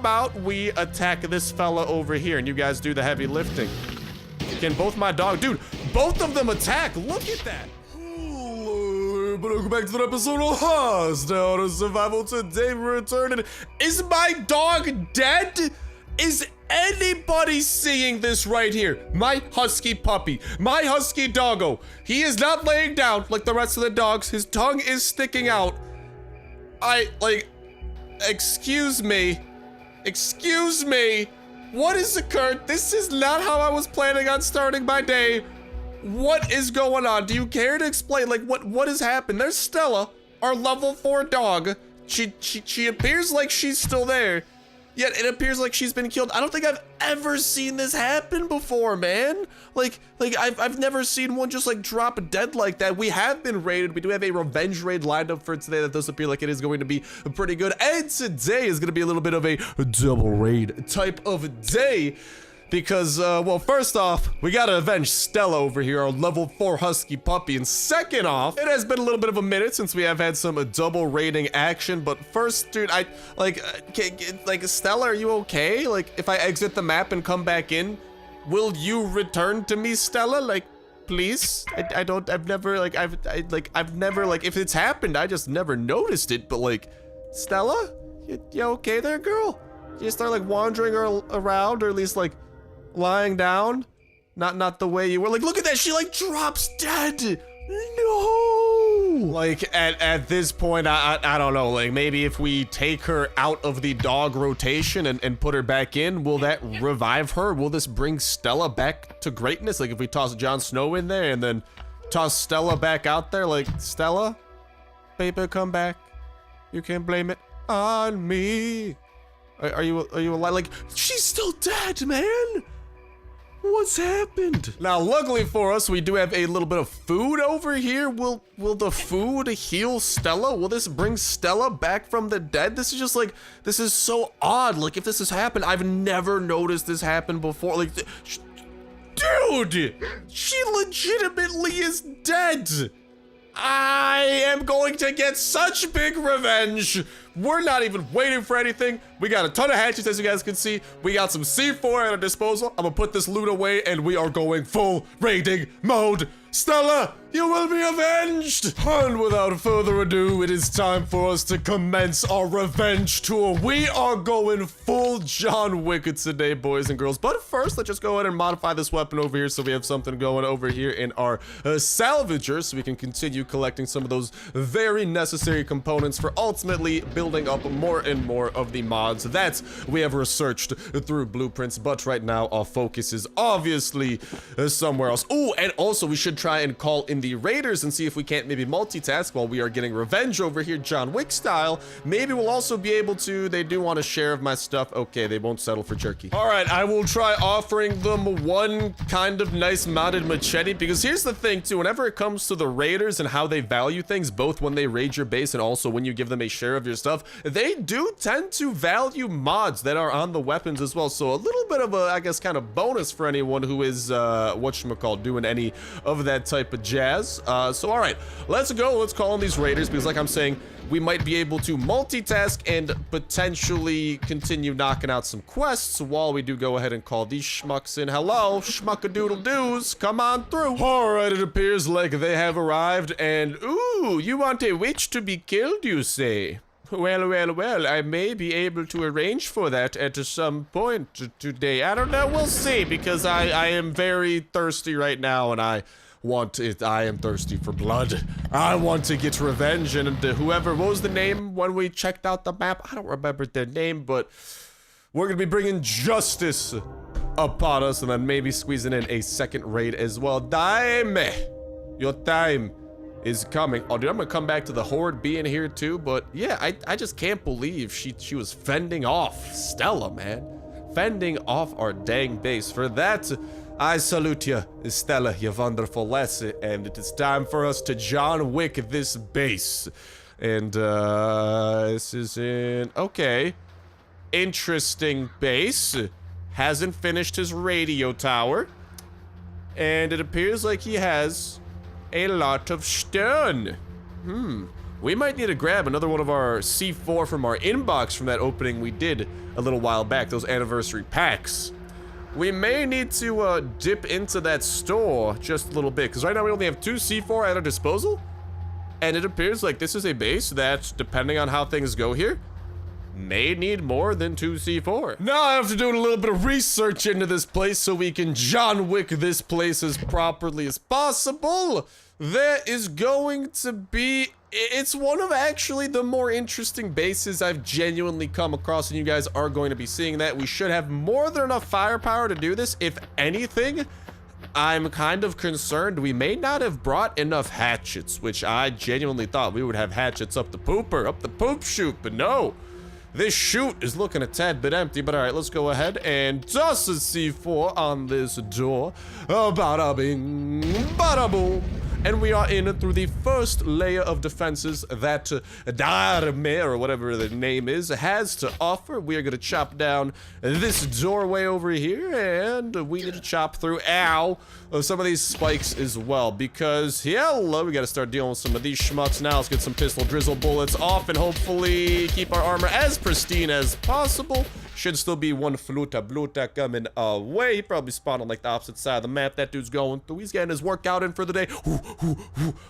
about we attack this fella over here and you guys do the heavy lifting? Can both my dog, dude, both of them attack. Look at that. Hello, welcome back to another episode of Hostile Survival. Today we're returning. Is my dog dead? Is anybody seeing this right here? My husky puppy, my husky doggo. He is not laying down like the rest of the dogs. His tongue is sticking out. Excuse me. What has occurred? This is not how I was planning on starting my day. What is going on? Do you care to explain? Like, what has happened? There's Stella, our level 4 dog. She appears like she's still there, yet it appears like she's been killed. I don't think I've ever seen this happen before, man. Like I've never seen one just like drop dead like that. We have been raided. We do have a revenge raid lined up for today that does appear like it is going to be pretty good. And today is going to be a little bit of a double raid type of day. Because, well, first off, we gotta avenge Stella over here, our level 4 husky puppy. And second off, it has been a little bit of a minute since we have had some double raiding action. But first, dude, Stella, are you okay? Like, if I exit the map and come back in, will you return to me, Stella? Like, please? I've never, if it's happened, I just never noticed it. But, like, Stella? You okay there, girl? You start, like, wandering around, or at least, like, lying down, not the way you were. Like, look at that, she like drops dead. No, like at this point, I don't know, like maybe if we take her out of the dog rotation and put her back in, will that revive her? Will this bring Stella back to greatness? Like if we toss Jon Snow in there and then toss Stella back out there, like, Stella, baby, come back, you can't blame it on me. Are you alive? Like, she's still dead, man. What's happened? Now, luckily for us, we do have a little bit of food over here. Will the food heal Stella? Will this bring Stella back from the dead? This is just like, this is so odd. Like, if this has happened, I've never noticed this happen before. Like, dude, she legitimately is dead. I am going to get such big revenge. We're not even waiting for anything. We got a ton of hatchets, as you guys can see. We got some C4 at our disposal. I'm gonna put this loot away and we are going full raiding mode. Stella, you will be avenged. And without further ado, it is time for us to commence our revenge tour. We are going full John Wick today, boys and girls. But first, let's just go ahead and modify this weapon over here so we have something going over here in our salvager so we can continue collecting some of those very necessary components for ultimately building up more and more of the mods that we have researched through blueprints. But right now, our focus is obviously somewhere else. Oh, and also we should try and call in the raiders and see if we can't maybe multitask while we are getting revenge over here, John Wick style. Maybe we'll also be able to, they do want a share of my stuff. Okay, they won't settle for jerky. All right, I will try offering them one kind of nice mounted machete, because here's the thing too, whenever it comes to the raiders and how they value things, both when they raid your base and also when you give them a share of your stuff, they do tend to value mods that are on the weapons as well. So a little bit of a, I guess, kind of bonus for anyone who is, whatchamacallit, doing any of that type of jazz. So all right, let's go. Let's call on these raiders, because like I'm saying, we might be able to multitask and potentially continue knocking out some quests while we do go ahead and call these schmucks in. Hello, schmuckadoodle-doos, come on through. All right, it appears like they have arrived, and ooh, you want a witch to be killed, you say? Well, I may be able to arrange for that at some point today. I don't know, we'll see, because I am very thirsty right now, and I want it. I am thirsty for blood. I want to get revenge, and whoever, what was the name when we checked out the map? I don't remember their name, but we're gonna be bringing justice upon us, and then maybe squeezing in a second raid as well. Dime, your time is coming. Oh, dude, I'm gonna come back to the horde being here too, but yeah, I just can't believe she was fending off Stella, man. Fending off our dang base. For that, I salute you, Stella, you wonderful lassie, and it is time for us to John Wick this base. And this is in, okay, interesting base. Hasn't finished his radio tower, and it appears like he has a lot of stone. we might need to grab another one of our C4 from our inbox from that opening we did a little while back, those anniversary packs. We may need to dip into that store just a little bit, because right now we only have 2 C4 at our disposal. And it appears like this is a base that, depending on how things go here, may need more than 2 C4. Now I have to do a little bit of research into this place so we can John Wick this place as properly as possible. There is going to be... It's one of actually the more interesting bases I've genuinely come across, and you guys are going to be seeing that. We should have more than enough firepower to do this. If anything, I'm kind of concerned we may not have brought enough hatchets, which I genuinely thought we would have hatchets up the poop chute, but no. This chute is looking a tad bit empty, but all right, let's go ahead and toss a C4 on this door. Bada bing, bada boom. And we are in through the first layer of defenses that Darme, or whatever the name is, has to offer. We are going to chop down this doorway over here, and we need to chop through, some of these spikes as well, because, hello, we got to start dealing with some of these schmucks now. Let's get some pistol drizzle bullets off and hopefully keep our armor as pristine as possible. Should still be one Fluta Bluta coming away. He probably spawned on like the opposite side of the map. That dude's going through. He's getting his workout in for the day.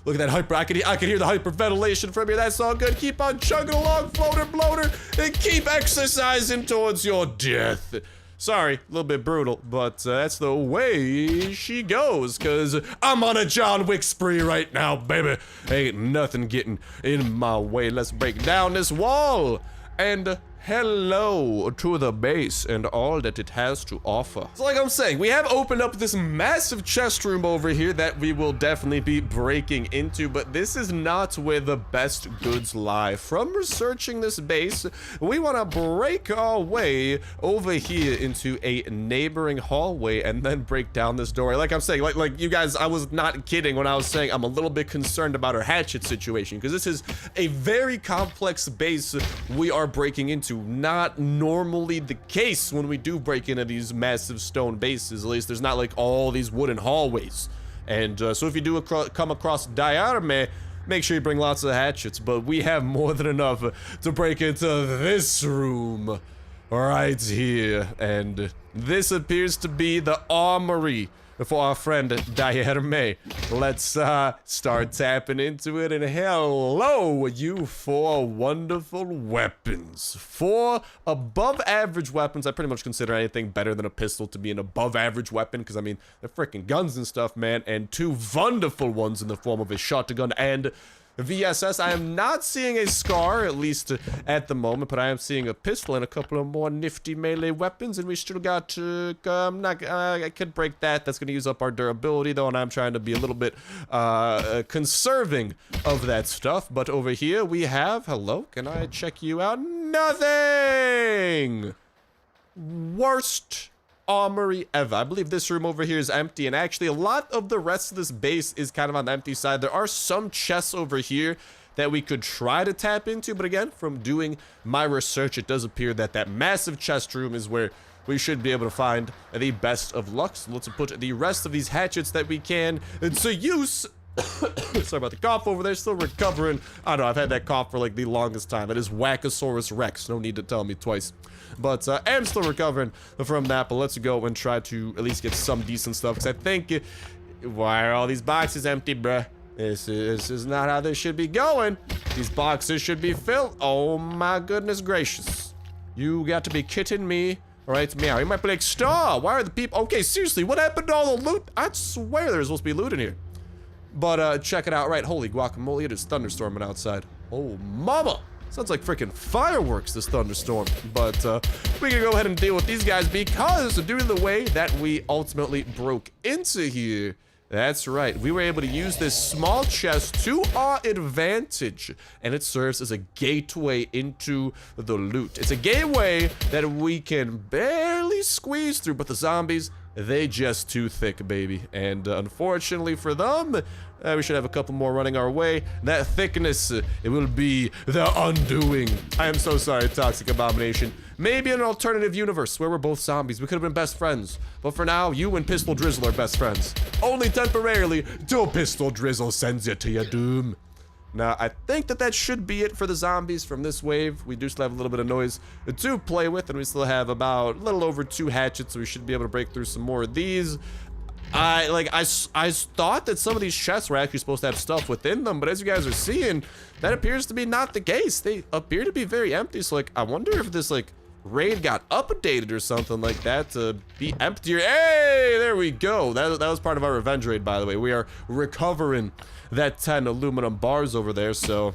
Look at that hyper. I can hear the hyperventilation from here. That's all good. Keep on chugging along, floater bloater, and keep exercising towards your death. Sorry, a little bit brutal, but that's the way she goes, because I'm on a John Wick spree right now, baby. Ain't nothing getting in my way. Let's break down this wall. And hello to the base and all that it has to offer. So like I'm saying, we have opened up this massive chest room over here that we will definitely be breaking into, but this is not where the best goods lie. From researching this base, we want to break our way over here into a neighboring hallway and then break down this door. Like I'm saying, like you guys, I was not kidding when I was saying I'm a little bit concerned about our hatchet situation, because this is a very complex base we are breaking into. Not normally the case when we do break into these massive stone bases. At least there's not like all these wooden hallways. And so if you do come across Diarme, make sure you bring lots of hatchets. But we have more than enough to break into this room right here. And this appears to be the armory for our friend Diarme. Let's start tapping into it, and hello, you 4 wonderful weapons. 4 above average weapons. I pretty much consider anything better than a pistol to be an above average weapon, because I mean, they're freaking guns and stuff, man. And 2 wonderful ones in the form of a shotgun and VSS. I am not seeing a scar, at least at the moment, but I am seeing a pistol and a couple of more nifty melee weapons, and we still got to, I could break that. That's going to use up our durability, though, and I'm trying to be a little bit conserving of that stuff. But over here we have, hello, can I check you out? Nothing! Worst armory ever. I believe this room over here is empty, and actually a lot of the rest of this base is kind of on the empty side. There are some chests over here that we could try to tap into, but again, from doing my research, it does appear that that massive chest room is where we should be able to find the best of luck. So let's put the rest of these hatchets that we can into use. Sorry about the cough over there, still recovering. I don't know, I've had that cough for like the longest time. That is Wackosaurus Rex, no need to tell me twice. But I'm still recovering from that, but let's go and try to at least get some decent stuff, because I think, why are all these boxes empty, bruh? This is not how this should be going. These boxes should be filled. Oh my goodness gracious. You got to be kidding me. Alright, meow, you might be like, Star, why are the people, okay, seriously, what happened to all the loot? I swear there's supposed to be loot in here. But check it out, right, holy guacamole, it is thunderstorming outside. Oh mama, sounds like freaking fireworks, this thunderstorm. But we can go ahead and deal with these guys, because due to the way that we ultimately broke into here, that's right, we were able to use this small chest to our advantage, and it serves as a gateway into the loot. It's a gateway that we can barely squeeze through, but the zombies, they just too thick, baby. And unfortunately for them, we should have a couple more running our way. That thickness, it will be the undoing. I am so sorry, Toxic Abomination. Maybe an alternative universe where we're both zombies. We could have been best friends. But for now, you and Pistol Drizzle are best friends. Only temporarily, till Pistol Drizzle sends you to your doom. Now, I think that should be it for the zombies from this wave. We do still have a little bit of noise to play with, and we still have about a little over 2 hatchets, so we should be able to break through some more of these. I thought that some of these chests were actually supposed to have stuff within them, but as you guys are seeing, that appears to be not the case. They appear to be very empty, so like, I wonder if this like raid got updated or something like that to be emptier. Hey, there we go. That was part of our revenge raid, by the way. We are recovering that 10 aluminum bars over there, so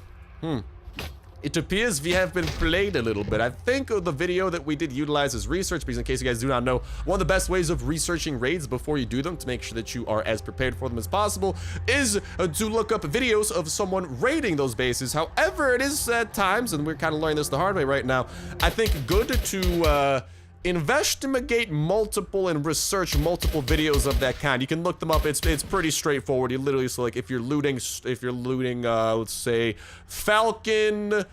it appears we have been played a little bit. I think the video that we did utilize as research, because in case you guys do not know, one of the best ways of researching raids before you do them to make sure that you are as prepared for them as possible is to look up videos of someone raiding those bases. However, it is at times, and we're kind of learning this the hard way right now, I think good to investigate multiple and research multiple videos of that kind. You can look them up. It's pretty straightforward. You literally, so like if you're looting let's say Falcon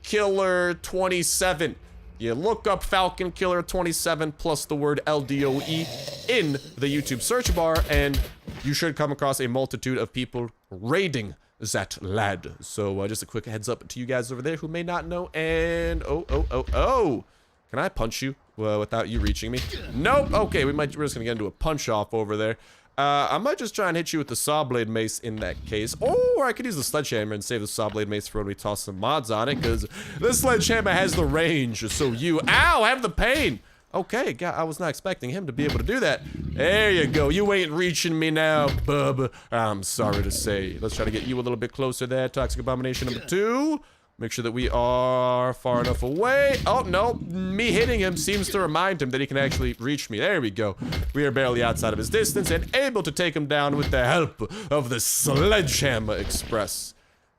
Killer 27, you look up Falcon Killer 27 plus the word LDoE in the YouTube search bar, and you should come across a multitude of people raiding that lad. So just a quick heads up to you guys over there who may not know. And oh, can I punch you without you reaching me? Nope. Okay, we're just gonna get into a punch off over there. I might just try and hit you with the saw blade mace in that case, or I could use the sledgehammer and save the saw blade mace for when we toss some mods on it, because this sledgehammer has the range. So ow, have the pain. Okay, God, I was not expecting him to be able to do that. There you go. You ain't reaching me now, bub. I'm sorry to say. Let's try to get you a little bit closer there. Toxic Abomination number 2. Make sure that we are far enough away. Oh, no. Me hitting him seems to remind him that he can actually reach me. There we go. We are barely outside of his distance and able to take him down with the help of the Sledgehammer Express.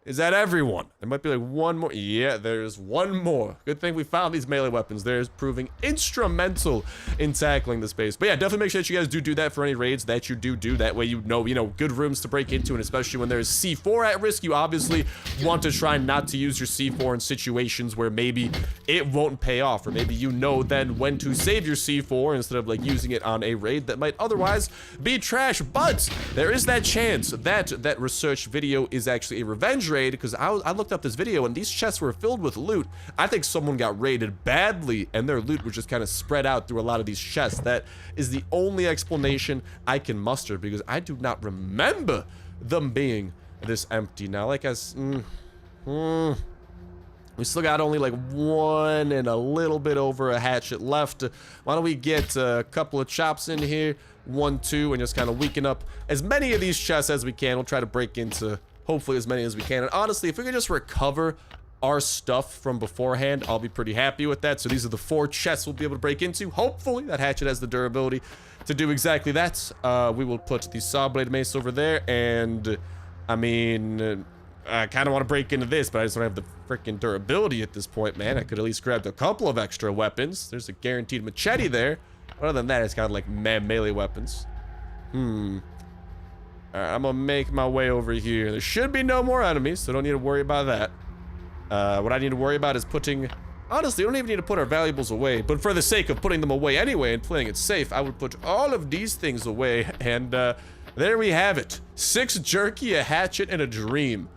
Is that everyone? There might be like one more. Yeah, there's one more. Good thing we found these melee weapons. They're proving instrumental in tackling the space. But yeah, definitely make sure that you guys do that for any raids that you do. That way you know good rooms to break into, and especially when there's C4 at risk, you obviously want to try not to use your C4 in situations where maybe it won't pay off, or maybe you know then when to save your C4 instead of like using it on a raid that might otherwise be trash. But there is that chance that research video is actually a revenge raid, because I looked up this video and these chests were filled with loot. I think someone got raided badly and their loot was just kind of spread out through a lot of these chests. That is the only explanation I can muster, because I do not remember them being this empty. Now, like we still got only like 1 and a little bit over a hatchet left. Why don't we get a couple of chops in here, 1, 2, and just kind of weaken up as many of these chests as we can. We'll try to break into hopefully as many as we can. And honestly, if we could just recover our stuff from beforehand, I'll be pretty happy with that. So these are the 4 chests we'll be able to break into. Hopefully that hatchet has the durability to do exactly that. We will put the saw blade mace over there, and I mean, I kind of want to break into this, but I just don't have the freaking durability at this point, man. I could at least grab a couple of extra weapons. There's a guaranteed machete there. Other than that, it's kind of like melee weapons. Alright, I'm gonna make my way over here. There should be no more enemies, so don't need to worry about that. What I need to worry about is honestly, we don't even need to put our valuables away, but for the sake of putting them away anyway and playing it safe, I would put all of these things away, and there we have it. 6 jerky, a hatchet, and a dream.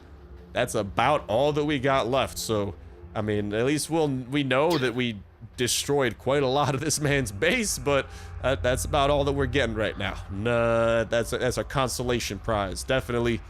That's about all that we got left, so, I mean, at least we know that we destroyed quite a lot of this man's base, but that's about all that we're getting right now. Nah, that's a consolation prize. Definitely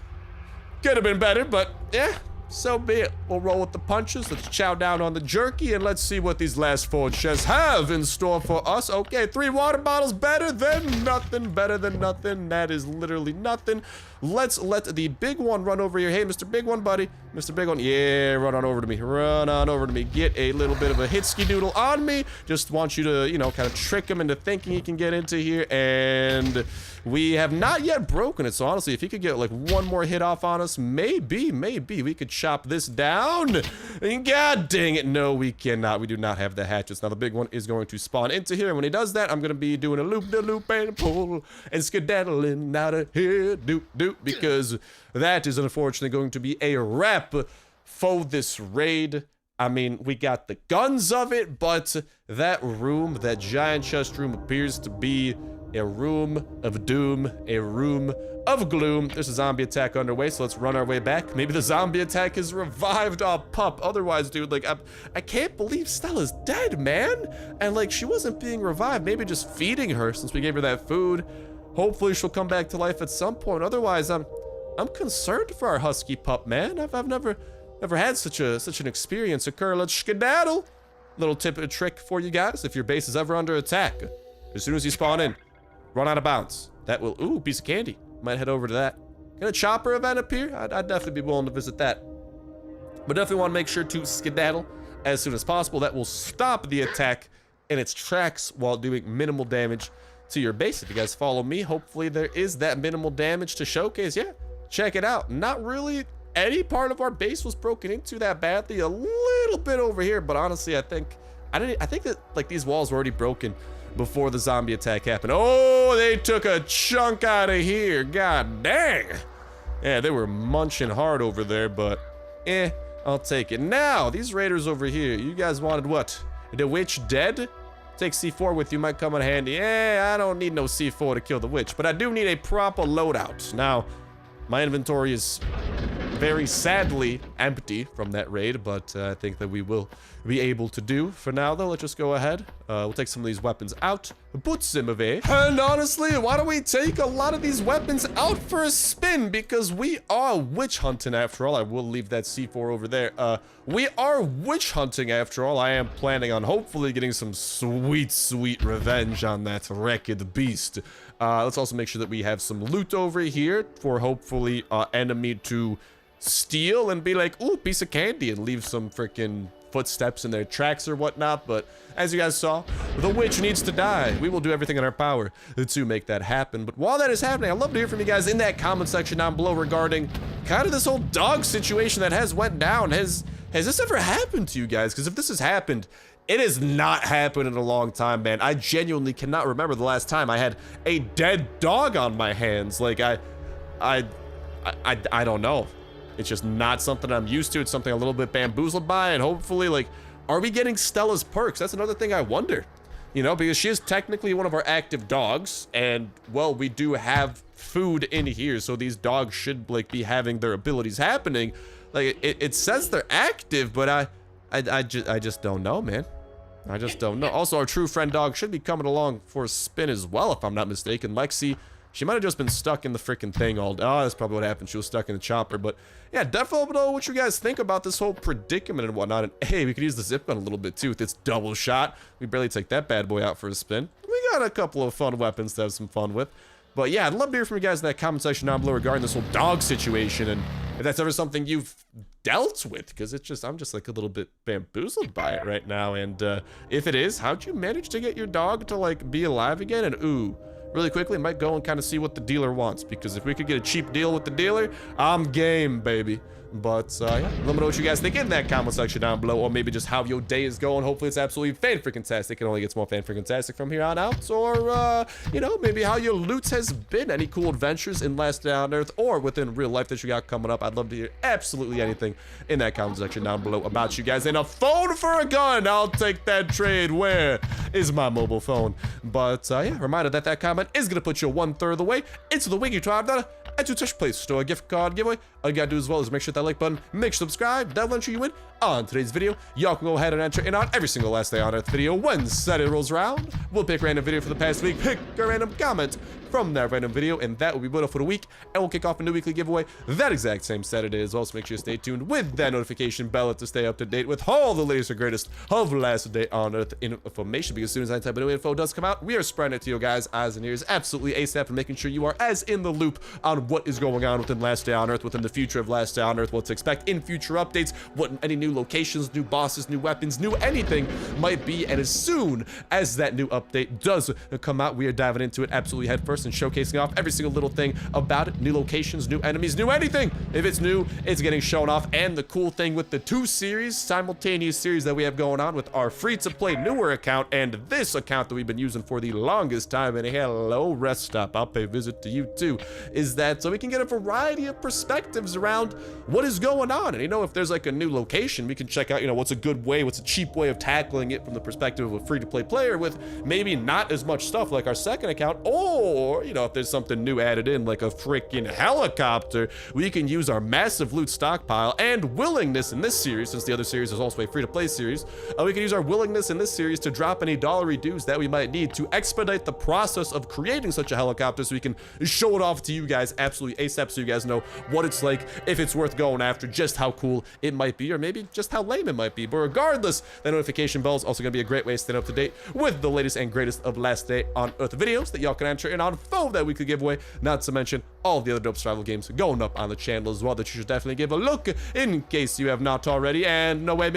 could have been better, but yeah, so be it. We'll roll with the punches. Let's chow down on the jerky, and let's see what these last 4 chests have in store for us. Okay, 3 water bottles, better than nothing, better than nothing. That is literally nothing. Let's let the big one run over here. Hey, Mr. Big One, buddy. Mr. Big One, yeah, run on over to me. Run on over to me. Get a little bit of a hitsky doodle on me. Just want you to, kind of trick him into thinking he can get into here. And we have not yet broken it. So honestly, if he could get like 1 more hit off on us, maybe we could chop this down. And god dang it, no, we cannot. We do not have the hatchets. Now the big one is going to spawn into here. And when he does that, I'm going to be doing a loop-de-loop and pull and skedaddling out of here. Doop. Because that is unfortunately going to be a wrap for this raid. I mean, we got the guns of it, but that room, that giant chest room, appears to be A room of doom, a room of gloom. There's a zombie attack underway, so let's run our way back. Maybe the zombie attack is revived our pup. Otherwise, dude, like, I can't believe Stella's dead, man. And, like, she wasn't being revived. Maybe just feeding her since we gave her that food. Hopefully, she'll come back to life at some point. Otherwise, I'm concerned for our husky pup, man. I've never had such an experience occur. Let's skedaddle. Little tip and trick for you guys. If your base is ever under attack, as soon as you spawn in, run out of bounds. That will, ooh, piece of candy. Might head over to that. Got a chopper event up here? I'd definitely be willing to visit that. But definitely want to make sure to skedaddle as soon as possible. That will stop the attack in its tracks while doing minimal damage to your base. If you guys follow me, hopefully there is that minimal damage to showcase. Yeah, check it out. Not really any part of our base was broken into that badly. A little bit over here, but honestly, I think that like these walls were already broken before the zombie attack happened. Oh, they took a chunk out of here. God dang. Yeah, they were munching hard over there, but I'll take it. Now, these raiders over here, you guys wanted what? The witch dead? Take C4 with you, might come in handy. Yeah, I don't need no C4 to kill the witch, but I do need a proper loadout. Now, my inventory is very sadly empty from that raid, but I think that we will be able to do. For now, though, let's just go ahead. We'll take some of these weapons out, put them away. And honestly, why don't we take a lot of these weapons out for a spin? Because we are witch hunting after all. I will leave that C4 over there. We are witch hunting after all. I am planning on hopefully getting some sweet, sweet revenge on that wrecked beast. Let's also make sure that we have some loot over here for hopefully enemy to steal and be like, ooh, piece of candy, and leave some freaking footsteps in their tracks or whatnot. But as you guys saw, the witch needs to die. We will do everything in our power to make that happen. But while that is happening, I'd love to hear from you guys in that comment section down below regarding kind of this whole dog situation that has went down. Has this ever happened to you guys? Because if this has happened, it has not happened in a long time, man. I genuinely cannot remember the last time I had a dead dog on my hands. Like, I don't know. It's just not something I'm used to. It's something a little bit bamboozled by, and hopefully, like, are we getting Stella's perks? That's another thing I wonder, you know, because she is technically one of our active dogs, and, well, we do have food in here, so these dogs should, like, be having their abilities happening. Like, it says they're active, but I just don't know, man. I just don't know. Also, our true friend dog should be coming along for a spin as well, if I'm not mistaken. Lexi, she might have just been stuck in the freaking thing all day. Oh, that's probably what happened. She was stuck in the chopper. But yeah, definitely know what you guys think about this whole predicament and whatnot. And hey, we could use the zip gun a little bit too with its double shot. We barely take that bad boy out for a spin. We got a couple of fun weapons to have some fun with. But yeah, I'd love to hear from you guys in that comment section down below regarding this whole dog situation, and if that's ever something you've dealt with, because it's just, I'm just like a little bit bamboozled by it right now. And if it is, how'd you manage to get your dog to like be alive again? And ooh, really quickly, might go and kind of see what the dealer wants, because if we could get a cheap deal with the dealer, I'm game, baby. But yeah, let me know what you guys think in that comment section down below, or maybe just how your day is going. Hopefully it's absolutely fan-freaking-tastic. It only gets more fan-freaking-tastic from here on out. Or, you know, maybe how your loot has been. Any cool adventures in Last Day on Earth or within real life that you got coming up. I'd love to hear absolutely anything in that comment section down below about you guys. And a phone for a gun, I'll take that trade. Where is my mobile phone? But yeah, reminder that that comment is going to put you 1/3 of the way into the Wiki $12 and to Touch Play Store gift card giveaway. All you gotta do as well is make sure that like button, make sure to subscribe, that'll enter you win on today's video. Y'all can go ahead and enter in on every single Last Day on Earth video when Saturday rolls around. We'll pick a random video for the past week, pick a random comment from that random video, and that will be Widow for the week, and we'll kick off a new weekly giveaway that exact same Saturday as well. So make sure you stay tuned with that notification bell to stay up to date with all the latest and greatest of Last Day on Earth information, because as soon as any type of new info does come out, we are spreading it to you guys eyes and ears absolutely ASAP, and making sure you are as in the loop on what is going on within Last Day on Earth, within the future of Last Day on Earth, what to expect in future updates, what any new locations, new bosses, new weapons, new anything might be. And as soon as that new update does come out, we are diving into it absolutely head first. course, and showcasing off every single little thing about it. New locations, new enemies, new anything. If it's new, it's getting shown off. And the cool thing with the 2 series, simultaneous series that we have going on with our free-to-play newer account and this account that we've been using for the longest time, and hello, rest stop, I'll pay visit to you too, is that so we can get a variety of perspectives around what is going on. And you know, if there's like a new location, we can check out, you know, what's a good way, what's a cheap way of tackling it from the perspective of a free-to-play player with maybe not as much stuff like our second account, or, you know, if there's something new added in like a freaking helicopter, we can use our massive loot stockpile and willingness in this series, since the other series is also a free-to-play series, we can use our willingness in this series to drop any dollary dues that we might need to expedite the process of creating such a helicopter, so we can show it off to you guys absolutely ASAP, so you guys know what it's like, if it's worth going after, just how cool it might be, or maybe just how lame it might be. But regardless, the notification bell is also going to be a great way to stay up to date with the latest and greatest of Last Day on Earth videos that y'all can enter in on that weekly giveaway, not to mention all the other dope survival games going up on the channel as well that you should definitely give a look in case you have not already. And no way,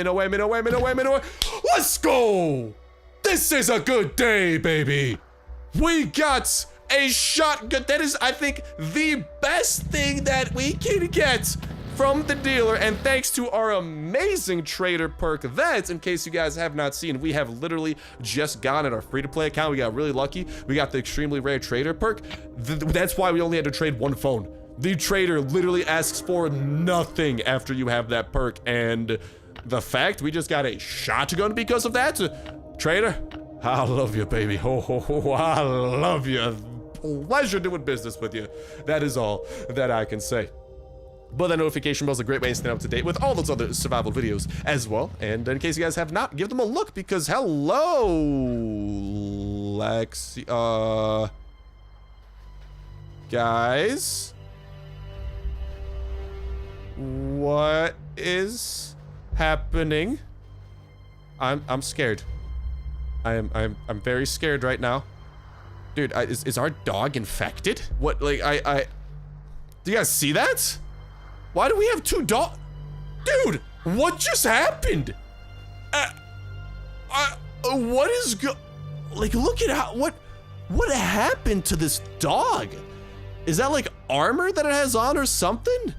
let's go! This is a good day, baby! We got a shotgun. That is, I think, the best thing that we can get from the dealer, and thanks to our amazing trader perk that, in case you guys have not seen, we have literally just gotten our free-to-play account. We got really lucky. We got the extremely rare trader perk. That's why we only had to trade 1 phone. The trader literally asks for nothing after you have that perk, and the fact we just got a shotgun because of that, trader, I love you, baby. Oh, I love you. Pleasure doing business with you. That is all that I can say. But the notification bell is a great way to stay up to date with all those other survival videos as well. And in case you guys have not, give them a look, because hello, Lexi, guys, what is happening? I'm scared. I'm very scared right now. Dude, is our dog infected? What, like, do you guys see that? Why do we have 2 dogs? Dude, what just happened? What is like, look at how, what happened to this dog? Is that like armor that it has on or something?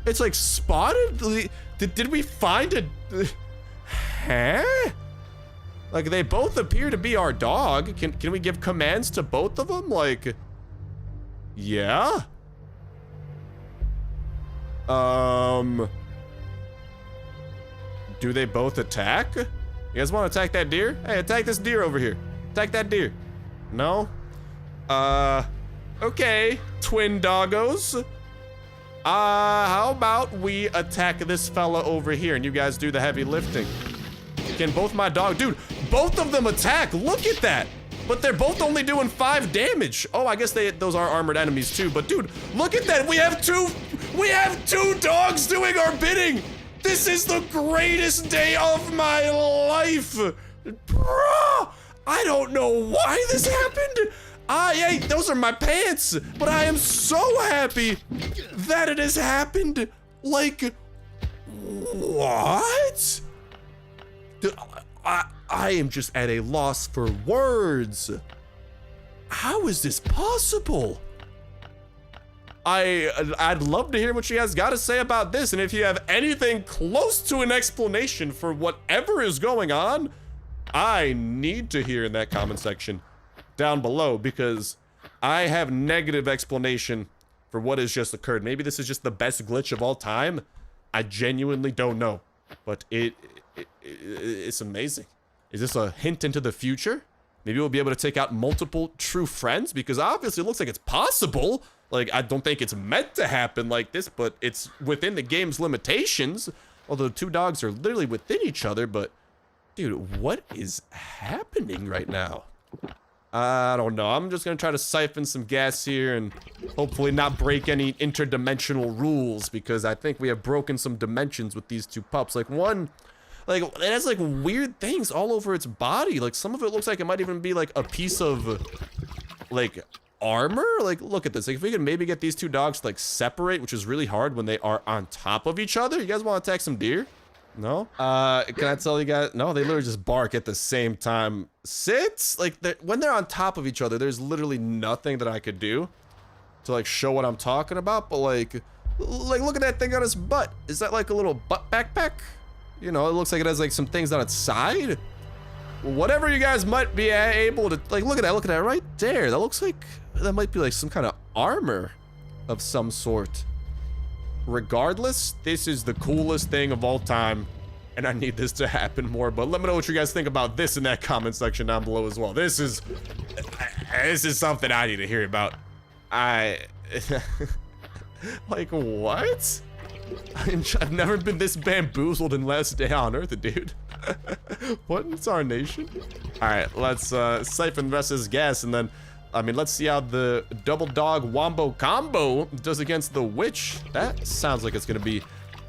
It's like spotted? Did we find a, huh? Like, they both appear to be our dog. Can we give commands to both of them? Like, yeah? Do they both attack? You guys want to attack that deer? Hey, attack this deer over here. Attack that deer. No? Okay, twin doggos. How about we attack this fella over here and you guys do the heavy lifting? Can both my dog, dude, both of them attack. Look at that. But they're both only doing 5 damage. Oh, I guess those are armored enemies too. But dude, look at that. We have two dogs doing our bidding. This is the greatest day of my life. Bruh, I don't know why this happened. Hey, those are my pants. But I am so happy that it has happened. Like, what? Dude, I am just at a loss for words. How is this possible? I'd love to hear what you guys got to say about this, and if you have anything close to an explanation for whatever is going on, I need to hear in that comment section down below, because I have negative explanation for what has just occurred. Maybe this is just the best glitch of all time. I genuinely don't know, but it's amazing. Is this a hint into the future? Maybe we'll be able to take out multiple true friends, because obviously it looks like it's possible. Like, I don't think it's meant to happen like this, but it's within the game's limitations. Although 2 dogs are literally within each other, but dude, what is happening right now? I don't know. I'm just gonna try to siphon some gas here and hopefully not break any interdimensional rules, because I think we have broken some dimensions with these 2 pups. Like, one, like, it has like weird things all over its body. Like, some of it looks like it might even be like a piece of like armor. Like, look at this. Like, if we could maybe get these 2 dogs to like separate, which is really hard when they are on top of each other. You guys want to attack some deer? No? Can I tell you guys? No, they literally just bark at the same time. Sit? Like, when they're on top of each other, there's literally nothing that I could do to, like, show what I'm talking about. But, like, look at that thing on his butt. Is that, like, a little butt backpack? You know, it looks like it has, like, some things on its side. Whatever you guys might be able to, like, look at that right there. That looks like, that might be, like, some kind of armor of some sort. Regardless, this is the coolest thing of all time, and I need this to happen more. But let me know what you guys think about this in that comment section down below as well. This is something I need to hear about. Like, what? I've never been this bamboozled in Last Day on Earth, dude. What in Tarnation? Alright, let's siphon the rest of this gas, and then, I mean, let's see how the double dog wombo combo does against the witch. That sounds like it's gonna be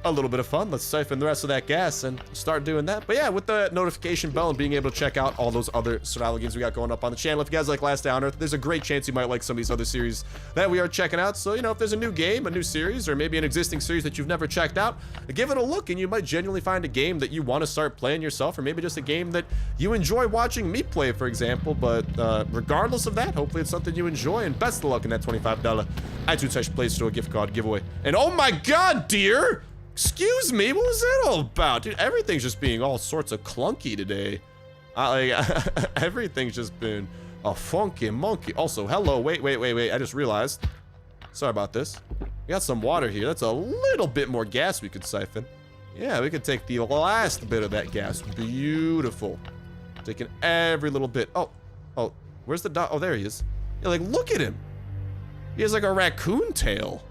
a little bit of fun. Let's siphon the rest of that gas and start doing that. But yeah, with the notification bell and being able to check out all those other survival games we got going up on the channel. If you guys like Last Day on Earth, there's a great chance you might like some of these other series that we are checking out. So, you know, if there's a new game, a new series, or maybe an existing series that you've never checked out, give it a look and you might genuinely find a game that you want to start playing yourself, or maybe just a game that you enjoy watching me play, for example. But regardless of that, hopefully it's something you enjoy, and best of luck in that $25 iTunes Touch Play Store gift card giveaway. And oh my god, dear! Excuse me, what was that all about? Dude, everything's just being all sorts of clunky today. Everything's just been a funky monkey. Also, hello, wait, I just realized. Sorry about this. We got some water here. That's a little bit more gas we could siphon. Yeah, we could take the last bit of that gas. Beautiful. Taking every little bit. Oh, where's the dog? Oh, there he is. Yeah, like, look at him. He has like a raccoon tail.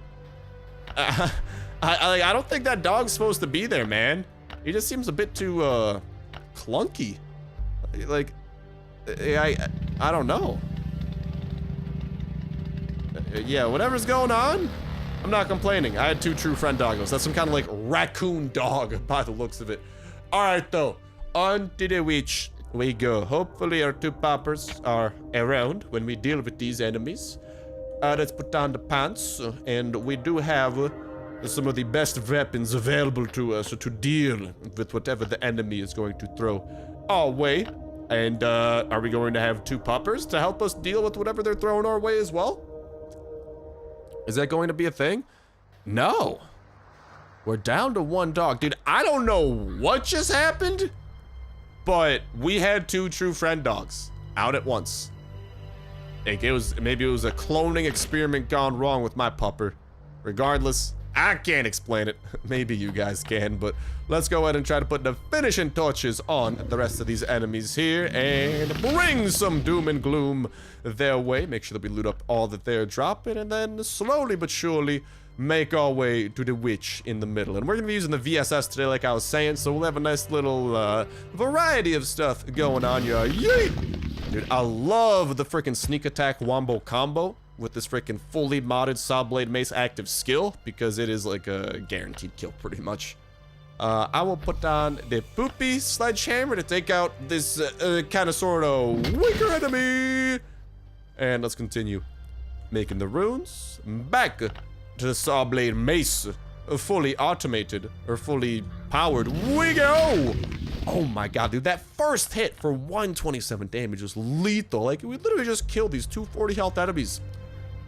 I don't think that dog's supposed to be there, man. He just seems a bit too, clunky. Like, I don't know. Yeah, whatever's going on, I'm not complaining. I had two true friend doggos. That's some kind of, like, raccoon dog by the looks of it. Alright, though. On to the witch we go. Hopefully our two poppers are around when we deal with these enemies. Let's put on the pants, and we do have some of the best weapons available to us to deal with whatever the enemy is going to throw our way. And are we going to have two poppers to help us deal with whatever they're throwing our way as well? Is that going to be a thing? No. We're down to one dog. Dude, I don't know what just happened, but we had two true friend dogs out at once. Like, maybe it was a cloning experiment gone wrong with my pupper. Regardless, I can't explain it. Maybe you guys can, but let's go ahead and try to put the finishing touches on the rest of these enemies here and bring some doom and gloom their way. Make sure that we loot up all that they're dropping, and then slowly but surely make our way to the witch in the middle. And we're gonna be using the VSS today, like I was saying, so we'll have a nice little variety of stuff going on here. Yeet! Dude, I love the freaking sneak attack wombo combo with this freaking fully modded Saw Blade Mace active skill, because it is like a guaranteed kill pretty much. I will put on the poopy sledgehammer to take out this kind of sort of weaker enemy. And let's continue making the runes. Back to the Saw Blade Mace, fully automated or fully powered. We go! Oh my god, dude, that first hit for 127 damage is lethal. Like, we literally just killed these 240 health enemies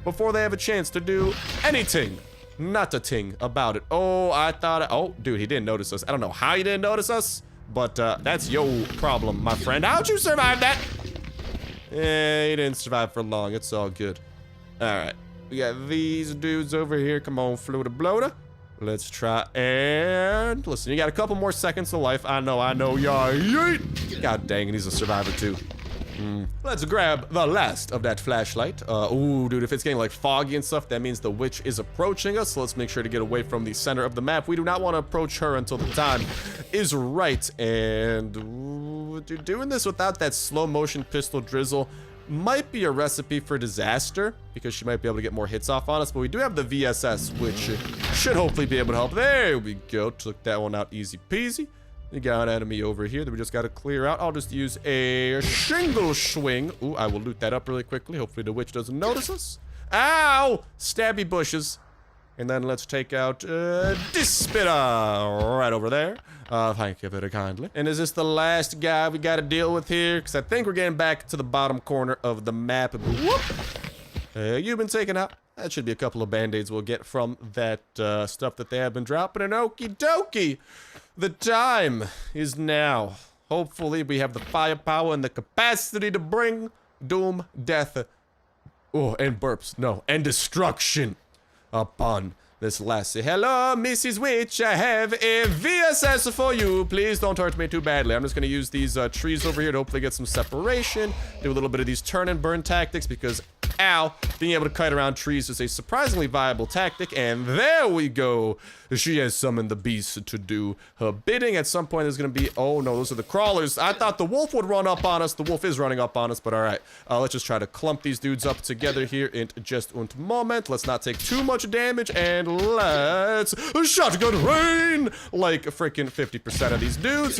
before they have a chance to do anything. Not a ting about it. Oh, I thought, oh, dude, he didn't notice us. I don't know how he didn't notice us, but that's your problem, my friend. How'd you survive that? Yeah, he didn't survive for long. It's all good. All right, we got these dudes over here. Come on, Floater Bloater. Let's try and listen. You got a couple more seconds of life. I know, y'all. Yeet. God dang it, he's a survivor too. Let's grab the last of that flashlight. Ooh, dude, if it's getting like foggy and stuff, that means the witch is approaching us. So let's make sure to get away from the center of the map. We do not want to approach her until the time is right. And ooh, dude, doing this without that slow motion pistol drizzle might be a recipe for disaster, because she might be able to get more hits off on us. But we do have the VSS, which should hopefully be able to help. There we go. Took that one out easy peasy. We got an enemy over here that we just got to clear out. I'll just use a shingle swing. Ooh, I will loot that up really quickly. Hopefully the witch doesn't notice us. Ow! Stabby bushes. And then let's take out this spitter right over there. Thank you very kindly. And is this the last guy we got to deal with here? Because I think we're getting back to the bottom corner of the map. Whoop! You've been taken out. That should be a couple of band-aids we'll get from that stuff that they have been dropping. And okie dokie, the time is now. Hopefully we have the firepower and the capacity to bring doom, death, and burps. No, and destruction upon this lassie. Hello, Mrs. Witch. I have a VSS for you. Please don't hurt me too badly. I'm just going to use these trees over here to hopefully get some separation. Do a little bit of these turn and burn tactics because, ow, being able to kite around trees is a surprisingly viable tactic. And there we go. She has summoned the beast to do her bidding. At some point, there's going to be... Oh, no, those are the crawlers. I thought the wolf would run up on us. The wolf is running up on us, but all right. Let's just try to clump these dudes up together here in just a moment. Let's not take too much damage, and let's shotgun rain like freaking 50% of these dudes.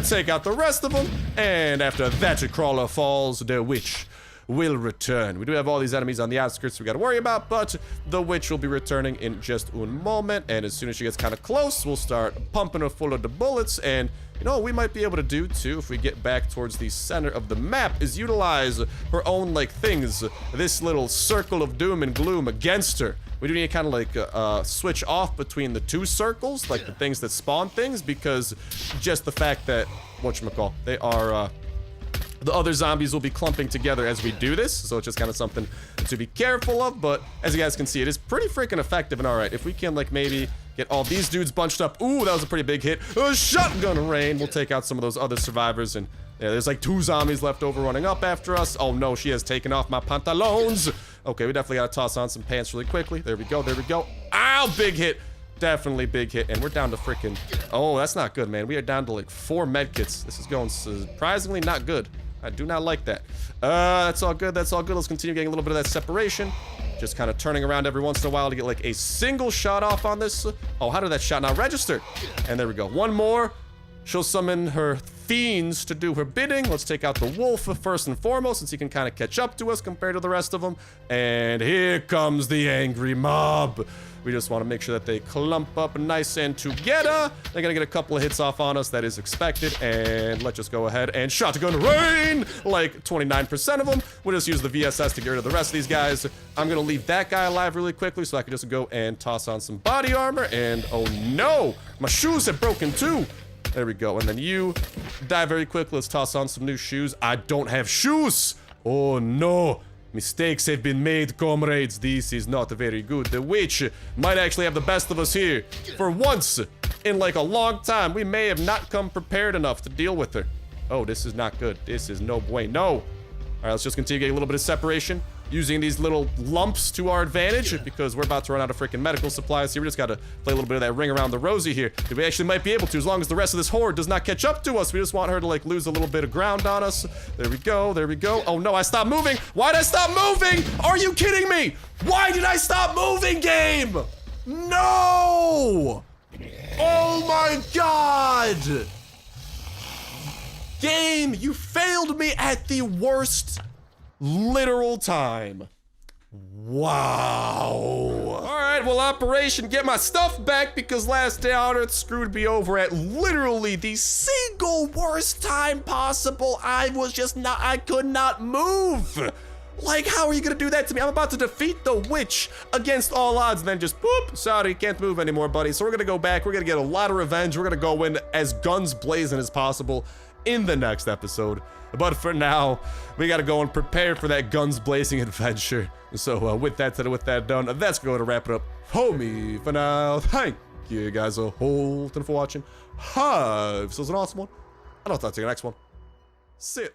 Take out the rest of them, and after that crawler falls, the witch will return. We do have all these enemies on the outskirts we got to worry about, but the witch will be returning in just a moment, and as soon as she gets kind of close, we'll start pumping her full of the bullets. And you know what we might be able to do too if we get back towards the center of the map is utilize her own like things, this little circle of doom and gloom against her. We do need to kind of like switch off between the two circles, like the things that spawn things, because just the fact that whatchamacall, they are the other zombies will be clumping together as we do this, so it's just kind of something to be careful of. But as you guys can see, it is pretty freaking effective. And all right, if we can like maybe get all these dudes bunched up. Ooh, that was a pretty big hit. Shotgun rain. We'll take out some of those other survivors. And yeah, there's like 2 zombies left over running up after us. Oh no, she has taken off my pantalones. Okay, we definitely gotta toss on some pants really quickly. There we go, there we go. Ow, big hit. Definitely big hit. And we're down to freaking... Oh, that's not good, man. We are down to like 4 medkits. This is going surprisingly not good. I do not like that. That's all good. That's all good. Let's continue getting a little bit of that separation. Just kind of turning around every once in a while to get like a single shot off on this. Oh, how did that shot not register? And there we go. One more. She'll summon her fiends to do her bidding. Let's take out the wolf first and foremost, since he can kind of catch up to us compared to the rest of them. And here comes the angry mob. We just want to make sure that they clump up nice and together. They're going to get a couple of hits off on us. That is expected. And let's just go ahead and shotgun rain like 29% of them. We'll just use the VSS to get rid of the rest of these guys. I'm going to leave that guy alive really quickly so I can just go and toss on some body armor. And oh no, my shoes have broken too. There we go. And then you die very quickly. Let's toss on some new shoes. I don't have shoes. Oh no. Mistakes have been made, comrades. This is not very good. The witch might actually have the best of us here. For once in like a long time, we may have not come prepared enough to deal with her. Oh, this is not good. This is no way. No. All right, let's just continue getting a little bit of separation. Using these little lumps to our advantage because we're about to run out of freaking medical supplies here. We just got to play a little bit of that ring around the rosy here. We actually might be able to, as long as the rest of this horde does not catch up to us. We just want her to like lose a little bit of ground on us. There we go. There we go. Oh no, I stopped moving. Why did I stop moving? Are you kidding me? Why did I stop moving, game? No! Oh my God! Game, you failed me at the worst literal time. Wow. Alright, well, Operation Get My Stuff Back, because last day on Earth screwed me over at literally the single worst time possible. I could not move. Like, how are you gonna do that to me? I'm about to defeat the witch against all odds, and then just boop, sorry, can't move anymore, buddy. So we're gonna go back, we're gonna get a lot of revenge, we're gonna go in as guns blazing as possible in the next episode. But for now, we gotta go and prepare for that guns blazing adventure. So with that said, with that done, that's going to wrap it up for me for now. Thank you guys a whole ton for watching. Have yourselves an awesome one, and I'll talk to you in the next one. See ya.